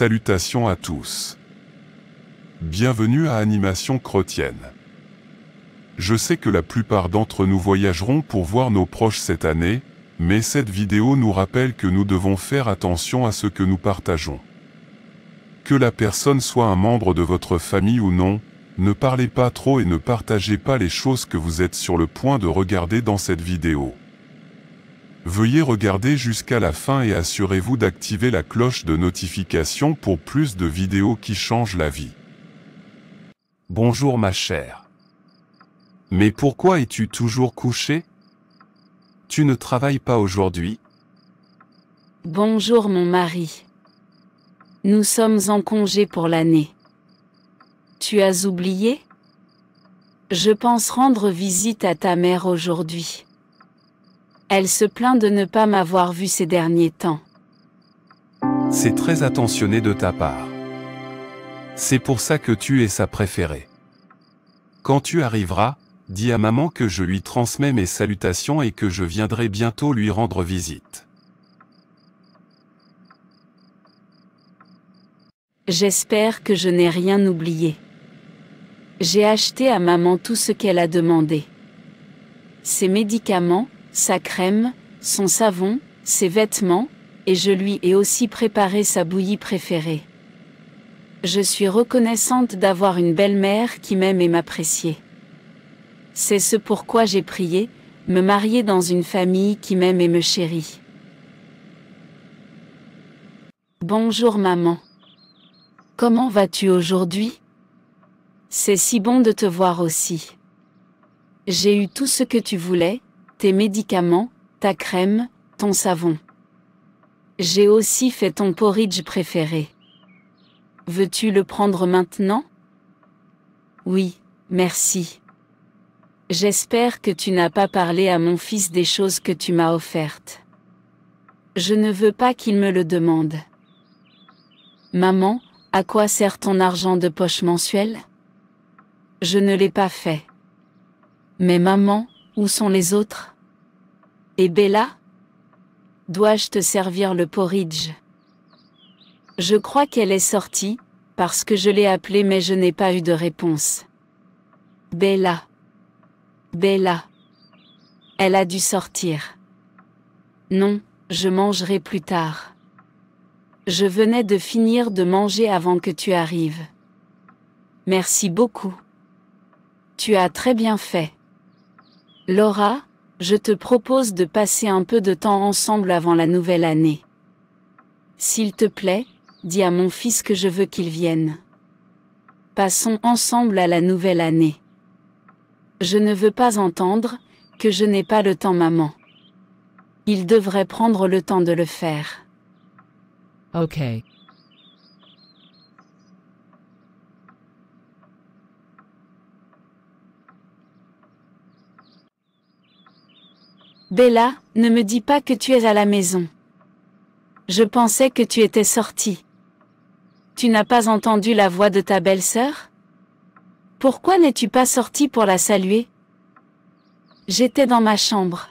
Salutations à tous. Bienvenue à Animation Chrétienne. Je sais que la plupart d'entre nous voyageront pour voir nos proches cette année, mais cette vidéo nous rappelle que nous devons faire attention à ce que nous partageons. Que la personne soit un membre de votre famille ou non, ne parlez pas trop et ne partagez pas les choses que vous êtes sur le point de regarder dans cette vidéo. Veuillez regarder jusqu'à la fin et assurez-vous d'activer la cloche de notification pour plus de vidéos qui changent la vie. Bonjour ma chère. Mais pourquoi es-tu toujours couchée? Tu ne travailles pas aujourd'hui? Bonjour mon mari. Nous sommes en congé pour l'année. Tu as oublié? Je pense rendre visite à ta mère aujourd'hui. Elle se plaint de ne pas m'avoir vu ces derniers temps. C'est très attentionné de ta part. C'est pour ça que tu es sa préférée. Quand tu arriveras, dis à maman que je lui transmets mes salutations et que je viendrai bientôt lui rendre visite. J'espère que je n'ai rien oublié. J'ai acheté à maman tout ce qu'elle a demandé. Ses médicaments, sa crème, son savon, ses vêtements, et je lui ai aussi préparé sa bouillie préférée. Je suis reconnaissante d'avoir une belle-mère qui m'aime et m'apprécie. C'est ce pourquoi j'ai prié, me marier dans une famille qui m'aime et me chérit. Bonjour maman. Comment vas-tu aujourd'hui? C'est si bon de te voir aussi. J'ai eu tout ce que tu voulais, tes médicaments, ta crème, ton savon. J'ai aussi fait ton porridge préféré. Veux-tu le prendre maintenant? Oui, merci. J'espère que tu n'as pas parlé à mon fils des choses que tu m'as offertes. Je ne veux pas qu'il me le demande. Maman, à quoi sert ton argent de poche mensuel? Je ne l'ai pas fait. Mais maman, où sont les autres? Et Bella? Dois-je te servir le porridge? Je crois qu'elle est sortie, parce que je l'ai appelée mais je n'ai pas eu de réponse. Bella. Bella. Elle a dû sortir. Non, je mangerai plus tard. Je venais de finir de manger avant que tu arrives. Merci beaucoup. Tu as très bien fait. Laura, je te propose de passer un peu de temps ensemble avant la nouvelle année. S'il te plaît, dis à mon fils que je veux qu'il vienne. Passons ensemble à la nouvelle année. Je ne veux pas entendre que je n'ai pas le temps, maman. Il devrait prendre le temps de le faire. Ok. Bella, ne me dis pas que tu es à la maison. Je pensais que tu étais sortie. Tu n'as pas entendu la voix de ta belle-sœur? Pourquoi n'es-tu pas sortie pour la saluer? J'étais dans ma chambre.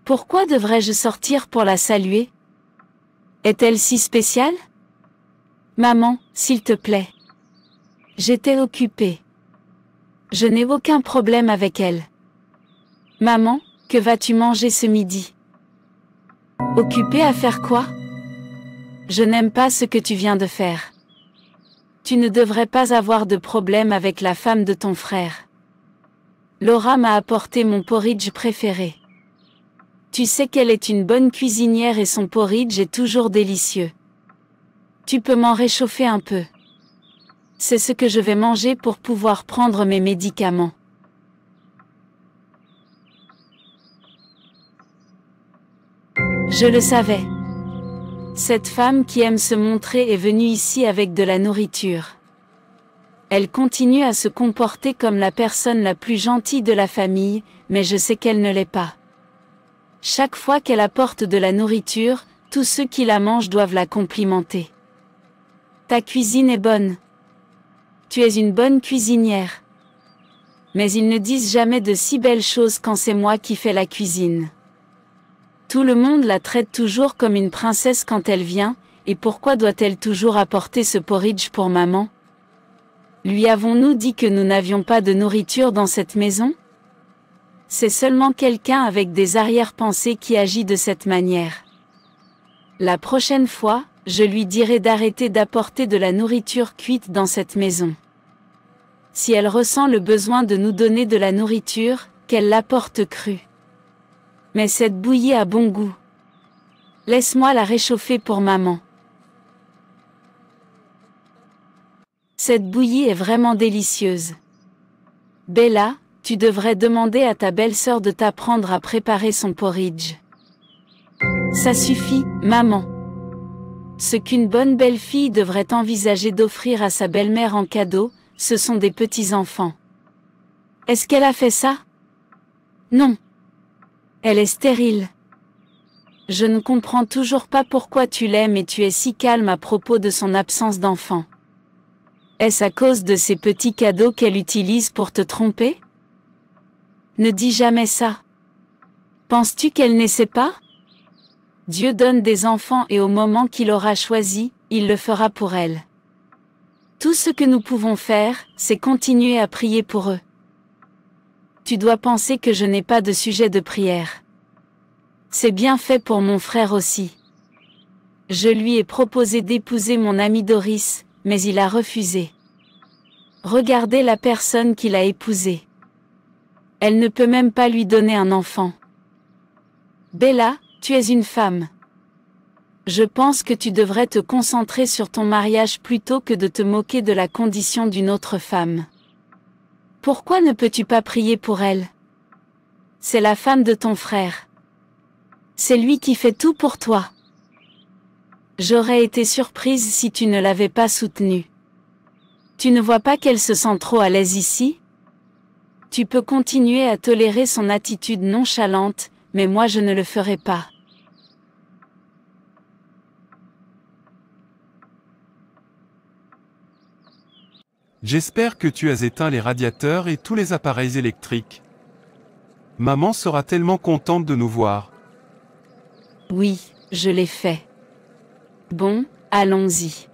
Pourquoi devrais-je sortir pour la saluer? Est-elle si spéciale? Maman, s'il te plaît. J'étais occupée. Je n'ai aucun problème avec elle. Maman, que vas-tu manger ce midi? Occupée à faire quoi? Je n'aime pas ce que tu viens de faire. Tu ne devrais pas avoir de problème avec la femme de ton frère. Laura m'a apporté mon porridge préféré. Tu sais qu'elle est une bonne cuisinière et son porridge est toujours délicieux. Tu peux m'en réchauffer un peu. C'est ce que je vais manger pour pouvoir prendre mes médicaments. Je le savais. Cette femme qui aime se montrer est venue ici avec de la nourriture. Elle continue à se comporter comme la personne la plus gentille de la famille, mais je sais qu'elle ne l'est pas. Chaque fois qu'elle apporte de la nourriture, tous ceux qui la mangent doivent la complimenter. Ta cuisine est bonne. Tu es une bonne cuisinière. Mais ils ne disent jamais de si belles choses quand c'est moi qui fais la cuisine. Tout le monde la traite toujours comme une princesse quand elle vient, Et pourquoi doit-elle toujours apporter ce porridge pour maman? Lui avons-nous dit que nous n'avions pas de nourriture dans cette maison? C'est seulement quelqu'un avec des arrière-pensées qui agit de cette manière. La prochaine fois, je lui dirai d'arrêter d'apporter de la nourriture cuite dans cette maison. Si elle ressent le besoin de nous donner de la nourriture, qu'elle l'apporte crue. Mais cette bouillie a bon goût. Laisse-moi la réchauffer pour maman. Cette bouillie est vraiment délicieuse. Bella, tu devrais demander à ta belle-sœur de t'apprendre à préparer son porridge. Ça suffit, maman. Ce qu'une bonne belle-fille devrait envisager d'offrir à sa belle-mère en cadeau, ce sont des petits-enfants. Est-ce qu'elle a fait ça? Non. Elle est stérile. Je ne comprends toujours pas pourquoi tu l'aimes et tu es si calme à propos de son absence d'enfant. Est-ce à cause de ces petits cadeaux qu'elle utilise pour te tromper? Ne dis jamais ça. Penses-tu qu'elle n'essaie pas? Dieu donne des enfants et au moment qu'il aura choisi, il le fera pour elle. Tout ce que nous pouvons faire, c'est continuer à prier pour eux. Tu dois penser que je n'ai pas de sujet de prière. C'est bien fait pour mon frère aussi. Je lui ai proposé d'épouser mon ami Doris, mais il a refusé. Regardez la personne qu'il a épousée. Elle ne peut même pas lui donner un enfant. Bella, tu es une femme. Je pense que tu devrais te concentrer sur ton mariage plutôt que de te moquer de la condition d'une autre femme. Pourquoi ne peux-tu pas prier pour elle? C'est la femme de ton frère. C'est lui qui fait tout pour toi. J'aurais été surprise si tu ne l'avais pas soutenue. Tu ne vois pas qu'elle se sent trop à l'aise ici? Tu peux continuer à tolérer son attitude nonchalante, mais moi je ne le ferai pas. J'espère que tu as éteint les radiateurs et tous les appareils électriques. Maman sera tellement contente de nous voir. Oui, je l'ai fait. Bon, allons-y.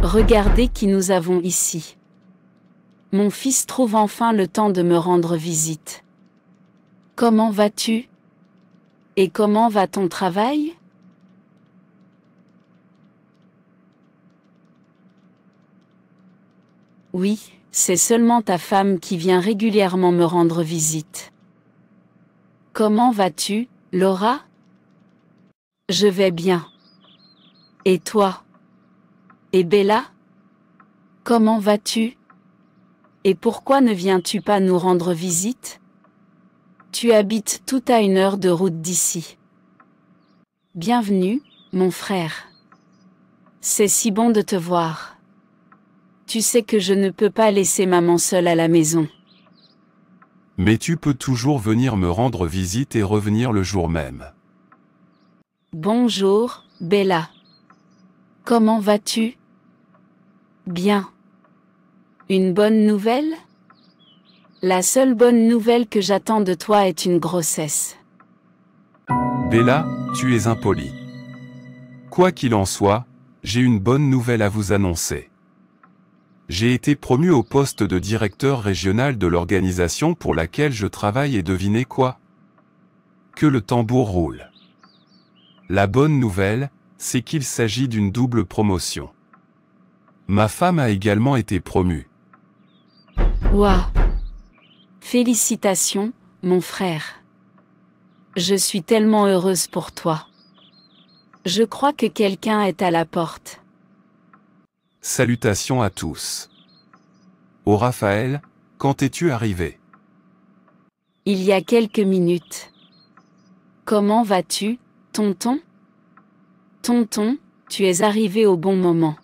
Regardez qui nous avons ici. Mon fils trouve enfin le temps de me rendre visite. Comment vas-tu? Et comment va ton travail? Oui, c'est seulement ta femme qui vient régulièrement me rendre visite. Comment vas-tu, Laura? Je vais bien. Et toi? Et Bella? Comment vas-tu? Et pourquoi ne viens-tu pas nous rendre visite? Tu habites tout à 1 heure de route d'ici. Bienvenue, mon frère. C'est si bon de te voir. Tu sais que je ne peux pas laisser maman seule à la maison. Mais tu peux toujours venir me rendre visite et revenir le jour même. Bonjour, Bella. Comment vas-tu? Bien. Une bonne nouvelle? La seule bonne nouvelle que j'attends de toi est une grossesse. Bella, tu es impolie. Quoi qu'il en soit, j'ai une bonne nouvelle à vous annoncer. J'ai été promu au poste de directeur régional de l'organisation pour laquelle je travaille et devinez quoi? Que le tambour roule. La bonne nouvelle, c'est qu'il s'agit d'une double promotion. Ma femme a également été promue. Waouh! Félicitations, mon frère. Je suis tellement heureuse pour toi. Je crois que quelqu'un est à la porte. Salutations à tous. Oh Raphaël, quand es-tu arrivé? Il y a quelques minutes. Comment vas-tu, tonton? Tonton, tu es arrivé au bon moment.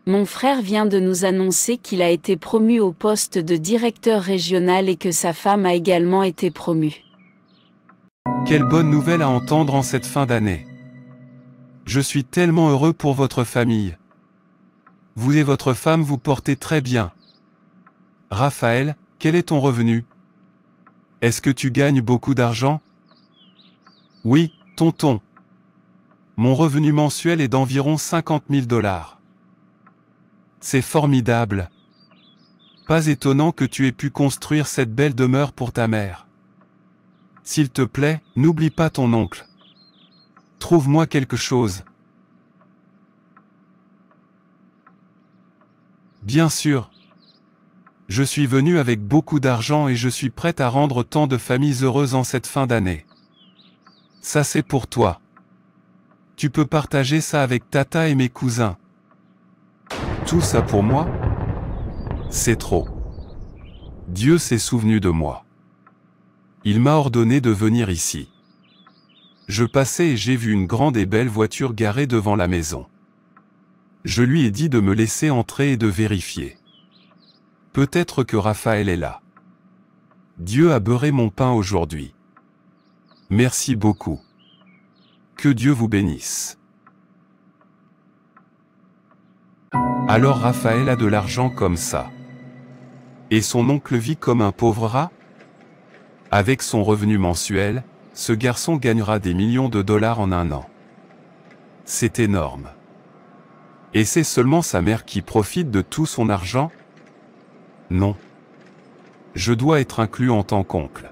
Mon frère vient de nous annoncer qu'il a été promu au poste de directeur régional et que sa femme a également été promue. Quelle bonne nouvelle à entendre en cette fin d'année. Je suis tellement heureux pour votre famille. Vous et votre femme vous portez très bien. Raphaël, quel est ton revenu? Est-ce que tu gagnes beaucoup d'argent? Oui, tonton. Mon revenu mensuel est d'environ 50 000 $. C'est formidable. Pas étonnant que tu aies pu construire cette belle demeure pour ta mère. S'il te plaît, n'oublie pas ton oncle. Trouve-moi quelque chose. Bien sûr. Je suis venu avec beaucoup d'argent et je suis prête à rendre tant de familles heureuses en cette fin d'année. Ça c'est pour toi. Tu peux partager ça avec Tata et mes cousins. Tout ça pour moi? C'est trop. Dieu s'est souvenu de moi. Il m'a ordonné de venir ici. Je passais et j'ai vu une grande et belle voiture garée devant la maison. Je lui ai dit de me laisser entrer et de vérifier. Peut-être que Raphaël est là. Dieu a beurré mon pain aujourd'hui. Merci beaucoup. Que Dieu vous bénisse. Alors Raphaël a de l'argent comme ça. Et son oncle vit comme un pauvre rat? Avec son revenu mensuel, ce garçon gagnera des millions de dollars en un an. C'est énorme. Et c'est seulement sa mère qui profite de tout son argent? Non. Je dois être inclus en tant qu'oncle.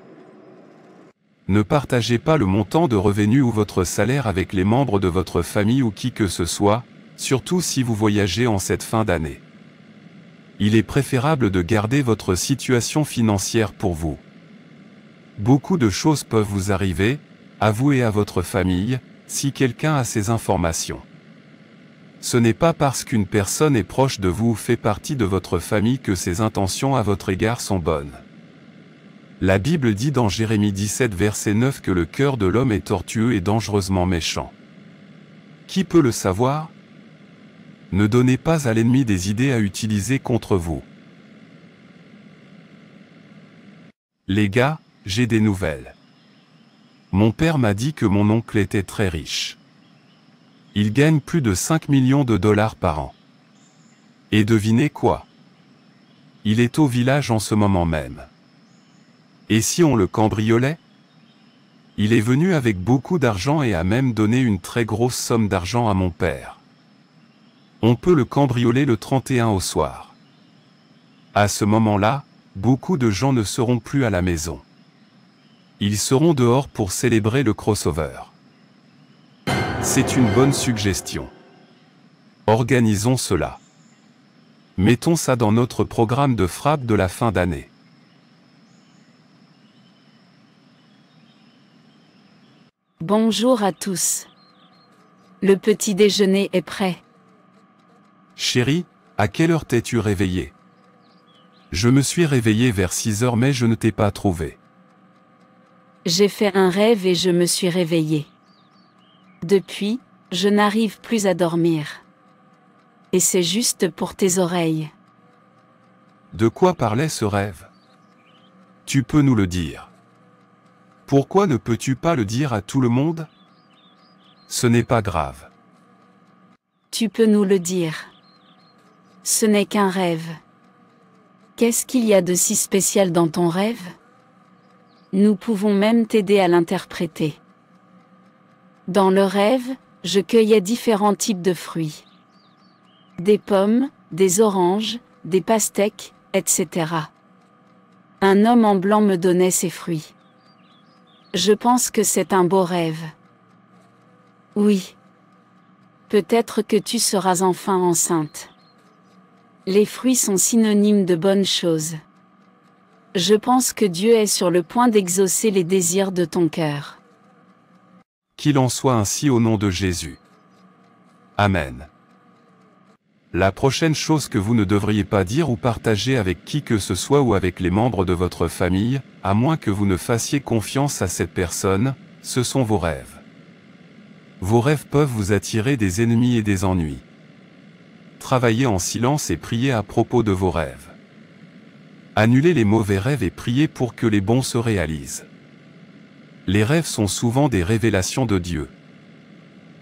Ne partagez pas le montant de revenus ou votre salaire avec les membres de votre famille ou qui que ce soit, surtout si vous voyagez en cette fin d'année. Il est préférable de garder votre situation financière pour vous. Beaucoup de choses peuvent vous arriver, à vous et à votre famille, si quelqu'un a ces informations. Ce n'est pas parce qu'une personne est proche de vous ou fait partie de votre famille que ses intentions à votre égard sont bonnes. La Bible dit dans Jérémie 17 verset 9 que le cœur de l'homme est tortueux et dangereusement méchant. Qui peut le savoir? Ne donnez pas à l'ennemi des idées à utiliser contre vous. Les gars, j'ai des nouvelles. Mon père m'a dit que mon oncle était très riche. Il gagne plus de 5 millions de dollars par an. Et devinez quoi? Il est au village en ce moment même. Et si on le cambriolait? Il est venu avec beaucoup d'argent et a même donné une très grosse somme d'argent à mon père. On peut le cambrioler le 31 au soir. À ce moment-là, beaucoup de gens ne seront plus à la maison. Ils seront dehors pour célébrer le crossover. C'est une bonne suggestion. Organisons cela. Mettons ça dans notre programme de frappe de la fin d'année. Bonjour à tous. Le petit déjeuner est prêt. Chérie, à quelle heure t'es-tu réveillée? Je me suis réveillé vers 6 heures mais je ne t'ai pas trouvé. J'ai fait un rêve et je me suis réveillée. Depuis, je n'arrive plus à dormir. Et c'est juste pour tes oreilles. De quoi parlait ce rêve? Tu peux nous le dire. Pourquoi ne peux-tu pas le dire à tout le monde? Ce n'est pas grave. Tu peux nous le dire. Ce n'est qu'un rêve. Qu'est-ce qu'il y a de si spécial dans ton rêve? Nous pouvons même t'aider à l'interpréter. Dans le rêve, je cueillais différents types de fruits. Des pommes, des oranges, des pastèques, etc. Un homme en blanc me donnait ces fruits. Je pense que c'est un beau rêve. Oui. Peut-être que tu seras enfin enceinte. Les fruits sont synonymes de bonnes choses. Je pense que Dieu est sur le point d'exaucer les désirs de ton cœur. Qu'il en soit ainsi au nom de Jésus. Amen. La prochaine chose que vous ne devriez pas dire ou partager avec qui que ce soit ou avec les membres de votre famille, à moins que vous ne fassiez confiance à cette personne, ce sont vos rêves. Vos rêves peuvent vous attirer des ennemis et des ennuis. Travaillez en silence et priez à propos de vos rêves. Annulez les mauvais rêves et priez pour que les bons se réalisent. Les rêves sont souvent des révélations de Dieu.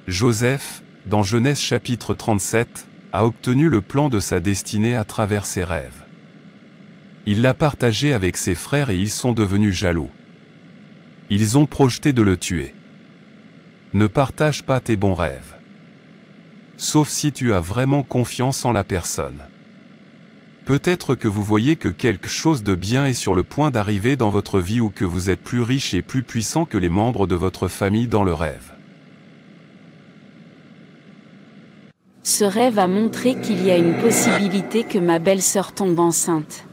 Joseph, dans Genèse chapitre 37, a obtenu le plan de sa destinée à travers ses rêves. Il l'a partagé avec ses frères et ils sont devenus jaloux. Ils ont projeté de le tuer. Ne partage pas tes bons rêves. Sauf si tu as vraiment confiance en la personne. Peut-être que vous voyez que quelque chose de bien est sur le point d'arriver dans votre vie ou que vous êtes plus riche et plus puissant que les membres de votre famille dans le rêve. Ce rêve a montré qu'il y a une possibilité que ma belle-sœur tombe enceinte.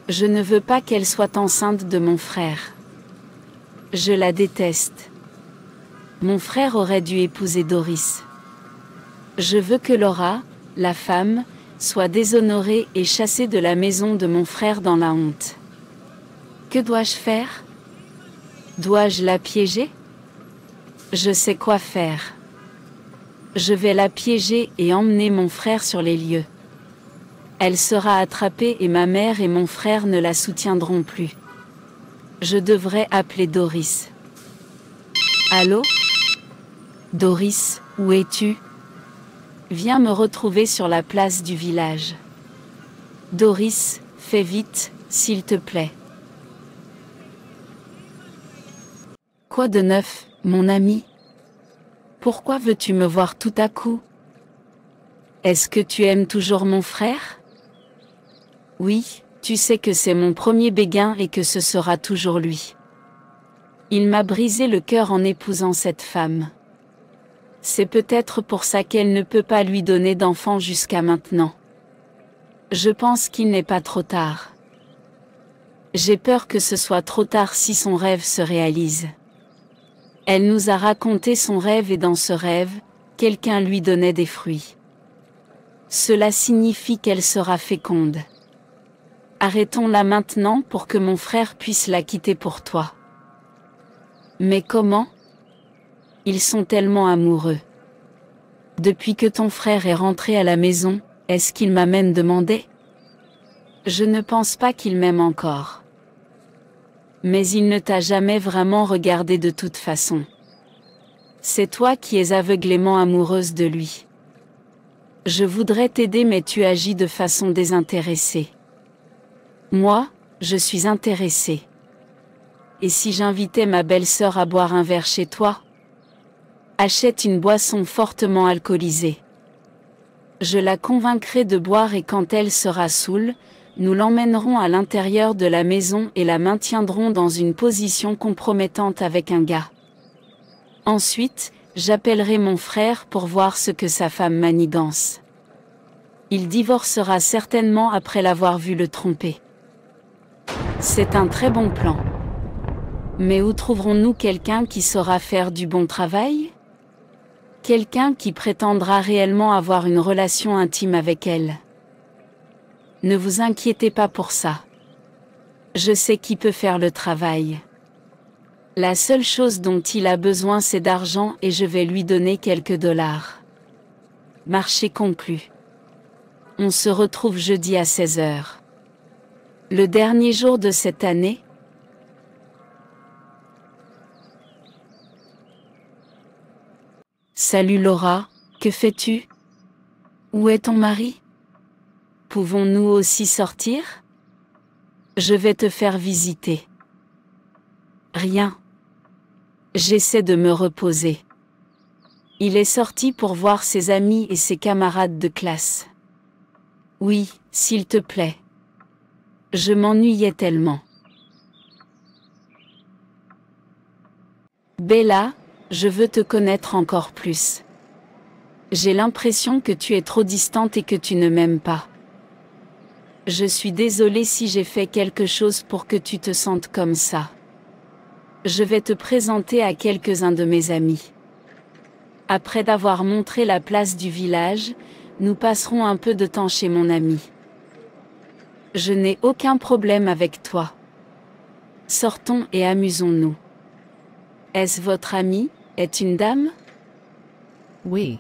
Je ne veux pas qu'elle soit enceinte de mon frère. Je la déteste. Mon frère aurait dû épouser Doris. Je veux que Laura, la femme, soit déshonorée et chassée de la maison de mon frère dans la honte. Que dois-je faire? Dois-je la piéger? Je sais quoi faire. Je vais la piéger et emmener mon frère sur les lieux. Elle sera attrapée et ma mère et mon frère ne la soutiendront plus. Je devrais appeler Doris. Allô? Doris, où es-tu? Viens me retrouver sur la place du village. Doris, fais vite, s'il te plaît. Quoi de neuf, mon ami? Pourquoi veux-tu me voir tout à coup? Est-ce que tu aimes toujours mon frère? Oui, tu sais que c'est mon premier béguin et que ce sera toujours lui. Il m'a brisé le cœur en épousant cette femme. C'est peut-être pour ça qu'elle ne peut pas lui donner d'enfant jusqu'à maintenant. Je pense qu'il n'est pas trop tard. J'ai peur que ce soit trop tard si son rêve se réalise. Elle nous a raconté son rêve et dans ce rêve, quelqu'un lui donnait des fruits. Cela signifie qu'elle sera féconde. Arrêtons-la maintenant pour que mon frère puisse la quitter pour toi. Mais comment? Ils sont tellement amoureux. Depuis que ton frère est rentré à la maison, est-ce qu'il m'a même demandé? Je ne pense pas qu'il m'aime encore. Mais il ne t'a jamais vraiment regardé de toute façon. C'est toi qui es aveuglément amoureuse de lui. Je voudrais t'aider mais tu agis de façon désintéressée. Moi, je suis intéressée. Et si j'invitais ma belle-sœur à boire un verre chez toi? Achète une boisson fortement alcoolisée. Je la convaincrai de boire et quand elle sera saoule, nous l'emmènerons à l'intérieur de la maison et la maintiendrons dans une position compromettante avec un gars. Ensuite, j'appellerai mon frère pour voir ce que sa femme manigance. Il divorcera certainement après l'avoir vu le tromper. C'est un très bon plan. Mais où trouverons-nous quelqu'un qui saura faire du bon travail? Quelqu'un qui prétendra réellement avoir une relation intime avec elle. Ne vous inquiétez pas pour ça. Je sais qui peut faire le travail. La seule chose dont il a besoin c'est d'argent et je vais lui donner quelques dollars. Marché conclu. On se retrouve jeudi à 16 h. Le dernier jour de cette année. Salut Laura, que fais-tu? Où est ton mari? Pouvons-nous aussi sortir? Je vais te faire visiter. Rien. J'essaie de me reposer. Il est sorti pour voir ses amis et ses camarades de classe. Oui, s'il te plaît. Je m'ennuyais tellement. Bella, je veux te connaître encore plus. J'ai l'impression que tu es trop distante et que tu ne m'aimes pas. Je suis désolée si j'ai fait quelque chose pour que tu te sentes comme ça. Je vais te présenter à quelques-uns de mes amis. Après d'avoir montré la place du village, nous passerons un peu de temps chez mon ami. Je n'ai aucun problème avec toi. Sortons et amusons-nous. Est-ce votre amie, est une dame? Oui.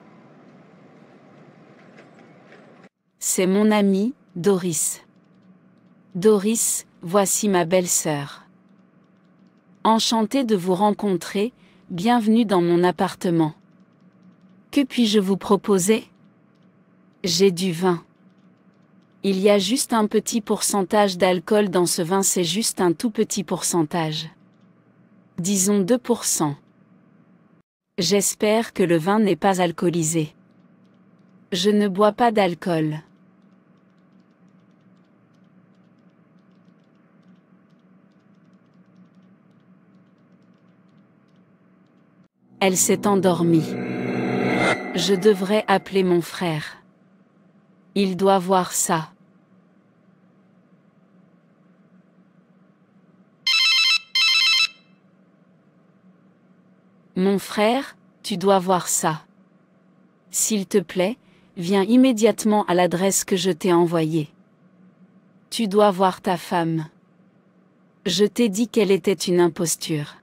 C'est mon amie, Doris. Doris, voici ma belle-sœur. Enchantée de vous rencontrer, bienvenue dans mon appartement. Que puis-je vous proposer? J'ai du vin. Il y a juste un petit pourcentage d'alcool dans ce vin, c'est juste un tout petit pourcentage. Disons 2%. J'espère que le vin n'est pas alcoolisé. Je ne bois pas d'alcool. Elle s'est endormie. Je devrais appeler mon frère. Il doit voir ça. Mon frère, tu dois voir ça. S'il te plaît, viens immédiatement à l'adresse que je t'ai envoyée. Tu dois voir ta femme. Je t'ai dit qu'elle était une imposture.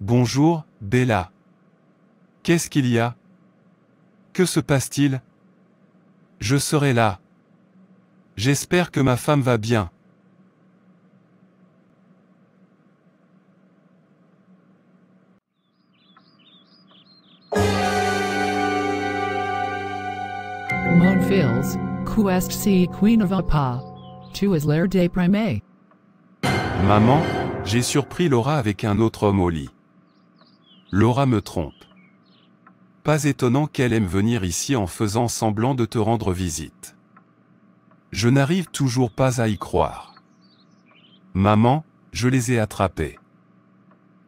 Bonjour, Bella. Qu'est-ce qu'il y a? Que se passe-t-il? Je serai là. J'espère que ma femme va bien. Mon fils, quest si qui ne va pas. Tu es l'air déprimé. Maman, j'ai surpris Laura avec un autre homme au lit. Laura me trompe. Pas étonnant qu'elle aime venir ici en faisant semblant de te rendre visite. Je n'arrive toujours pas à y croire. Maman, je les ai attrapés.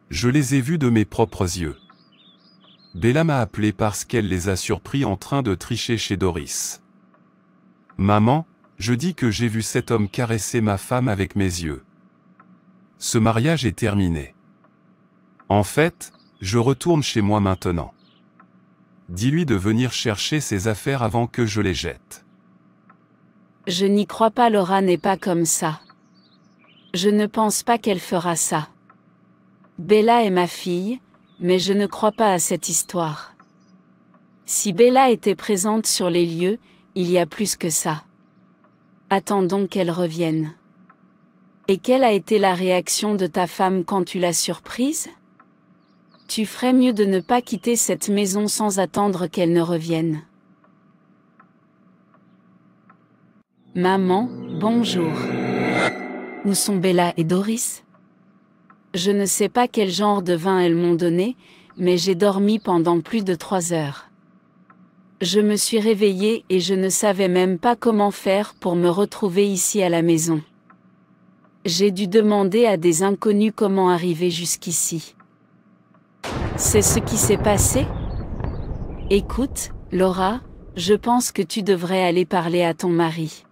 Je les ai vus de mes propres yeux. Bella m'a appelé parce qu'elle les a surpris en train de tricher chez Doris. Maman, je dis que j'ai vu cet homme caresser ma femme avec mes yeux. Ce mariage est terminé. En fait, je retourne chez moi maintenant. Dis-lui de venir chercher ses affaires avant que je les jette. Je n'y crois pas, Laura n'est pas comme ça. Je ne pense pas qu'elle fera ça. Bella est ma fille, mais je ne crois pas à cette histoire. Si Bella était présente sur les lieux, il y a plus que ça. Attendons qu'elle revienne. Et quelle a été la réaction de ta femme quand tu l'as surprise? Tu ferais mieux de ne pas quitter cette maison sans attendre qu'elle ne revienne. Maman, bonjour. Où sont Bella et Doris? Je ne sais pas quel genre de vin elles m'ont donné, mais j'ai dormi pendant plus de 3 heures. Je me suis réveillée et je ne savais même pas comment faire pour me retrouver ici à la maison. J'ai dû demander à des inconnus comment arriver jusqu'ici. C'est ce qui s'est passé? Écoute, Laura, je pense que tu devrais aller parler à ton mari.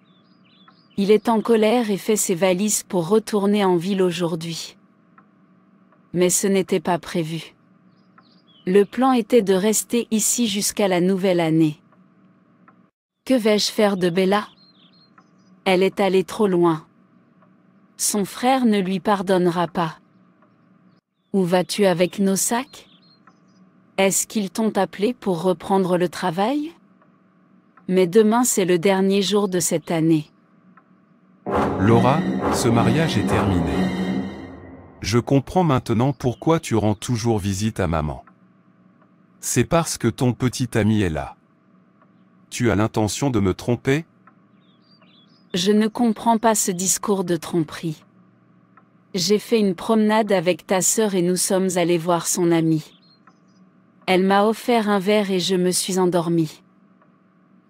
Il est en colère et fait ses valises pour retourner en ville aujourd'hui. Mais ce n'était pas prévu. Le plan était de rester ici jusqu'à la nouvelle année. Que vais-je faire de Bella? Elle est allée trop loin. Son frère ne lui pardonnera pas. Où vas-tu avec nos sacs? Est-ce qu'ils t'ont appelé pour reprendre le travail? Mais demain c'est le dernier jour de cette année. Laura, ce mariage est terminé. Je comprends maintenant pourquoi tu rends toujours visite à maman. C'est parce que ton petit ami est là. Tu as l'intention de me tromper? Je ne comprends pas ce discours de tromperie. J'ai fait une promenade avec ta sœur et nous sommes allés voir son amie. Elle m'a offert un verre et je me suis endormie.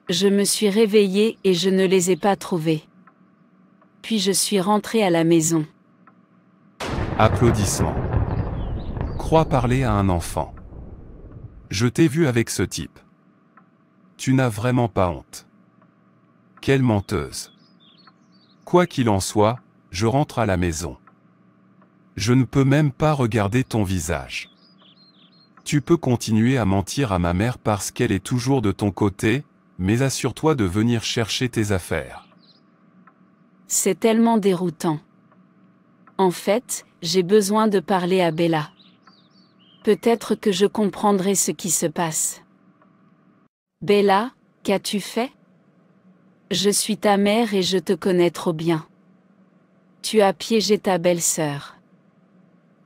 Je me suis réveillée et je ne les ai pas trouvés. Puis je suis rentrée à la maison. Applaudissements. Crois parler à un enfant. Je t'ai vu avec ce type. Tu n'as vraiment pas honte. Quelle menteuse. Quoi qu'il en soit, je rentre à la maison. Je ne peux même pas regarder ton visage. Tu peux continuer à mentir à ma mère parce qu'elle est toujours de ton côté, mais assure-toi de venir chercher tes affaires. C'est tellement déroutant. En fait, j'ai besoin de parler à Bella. Peut-être que je comprendrai ce qui se passe. Bella, qu'as-tu fait? Je suis ta mère et je te connais trop bien. Tu as piégé ta belle-sœur.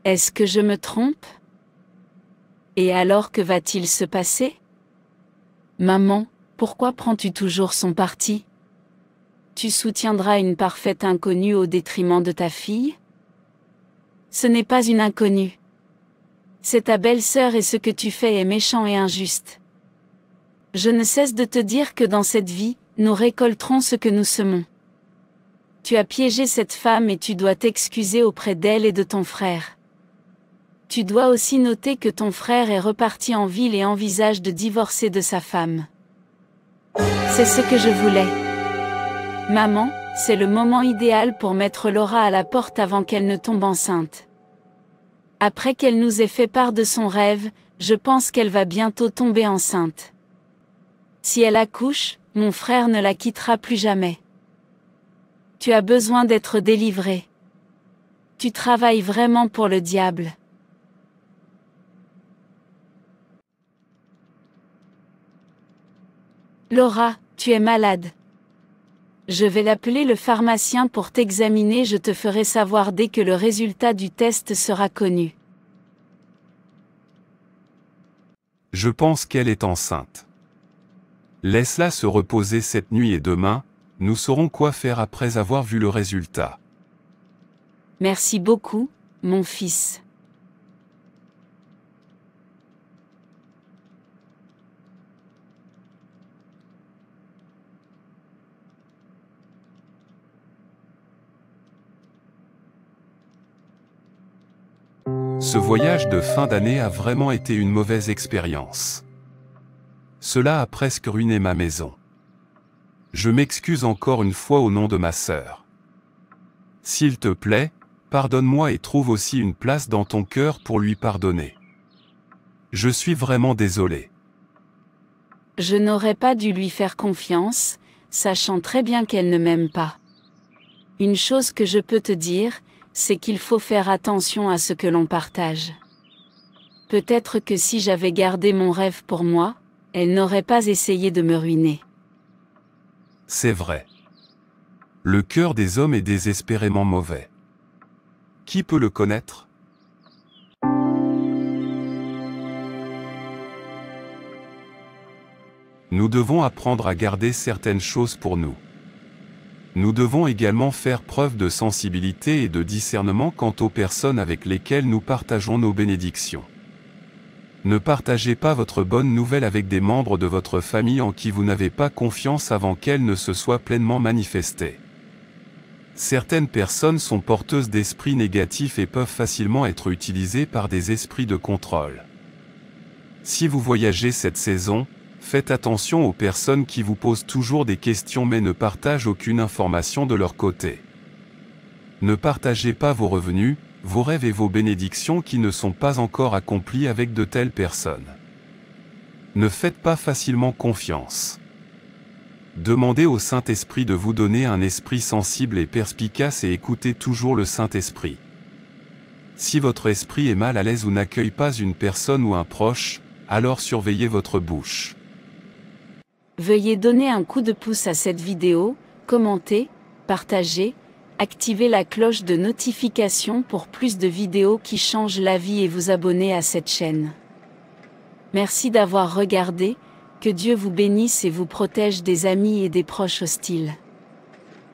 Est-ce que je me trompe? Et alors que va-t-il se passer? Maman, pourquoi prends-tu toujours son parti? Tu soutiendras une parfaite inconnue au détriment de ta fille? Ce n'est pas une inconnue. C'est ta belle-sœur et ce que tu fais est méchant et injuste. Je ne cesse de te dire que dans cette vie, nous récolterons ce que nous semons. Tu as piégé cette femme et tu dois t'excuser auprès d'elle et de ton frère. Tu dois aussi noter que ton frère est reparti en ville et envisage de divorcer de sa femme. C'est ce que je voulais. Maman, c'est le moment idéal pour mettre Laura à la porte avant qu'elle ne tombe enceinte. Après qu'elle nous ait fait part de son rêve, je pense qu'elle va bientôt tomber enceinte. Si elle accouche, mon frère ne la quittera plus jamais. Tu as besoin d'être délivré. Tu travailles vraiment pour le diable. Laura, tu es malade. Je vais l'appeler le pharmacien pour t'examiner, je te ferai savoir dès que le résultat du test sera connu. Je pense qu'elle est enceinte. Laisse-la se reposer cette nuit et demain, nous saurons quoi faire après avoir vu le résultat. Merci beaucoup, mon fils. Ce voyage de fin d'année a vraiment été une mauvaise expérience. Cela a presque ruiné ma maison. Je m'excuse encore une fois au nom de ma sœur. S'il te plaît, pardonne-moi et trouve aussi une place dans ton cœur pour lui pardonner. Je suis vraiment désolé. Je n'aurais pas dû lui faire confiance, sachant très bien qu'elle ne m'aime pas. Une chose que je peux te dire, c'est qu'il faut faire attention à ce que l'on partage. Peut-être que si j'avais gardé mon rêve pour moi, elle n'aurait pas essayé de me ruiner. C'est vrai. Le cœur des hommes est désespérément mauvais. Qui peut le connaître ? Nous devons apprendre à garder certaines choses pour nous. Nous devons également faire preuve de sensibilité et de discernement quant aux personnes avec lesquelles nous partageons nos bénédictions. Ne partagez pas votre bonne nouvelle avec des membres de votre famille en qui vous n'avez pas confiance avant qu'elle ne se soit pleinement manifestée. Certaines personnes sont porteuses d'esprits négatifs et peuvent facilement être utilisées par des esprits de contrôle. Si vous voyagez cette saison, faites attention aux personnes qui vous posent toujours des questions mais ne partagent aucune information de leur côté. Ne partagez pas vos revenus, vos rêves et vos bénédictions qui ne sont pas encore accomplis avec de telles personnes. Ne faites pas facilement confiance. Demandez au Saint-Esprit de vous donner un esprit sensible et perspicace et écoutez toujours le Saint-Esprit. Si votre esprit est mal à l'aise ou n'accueille pas une personne ou un proche, alors surveillez votre bouche. Veuillez donner un coup de pouce à cette vidéo, commenter, partager, activer la cloche de notification pour plus de vidéos qui changent la vie et vous abonner à cette chaîne. Merci d'avoir regardé, que Dieu vous bénisse et vous protège des amis et des proches hostiles.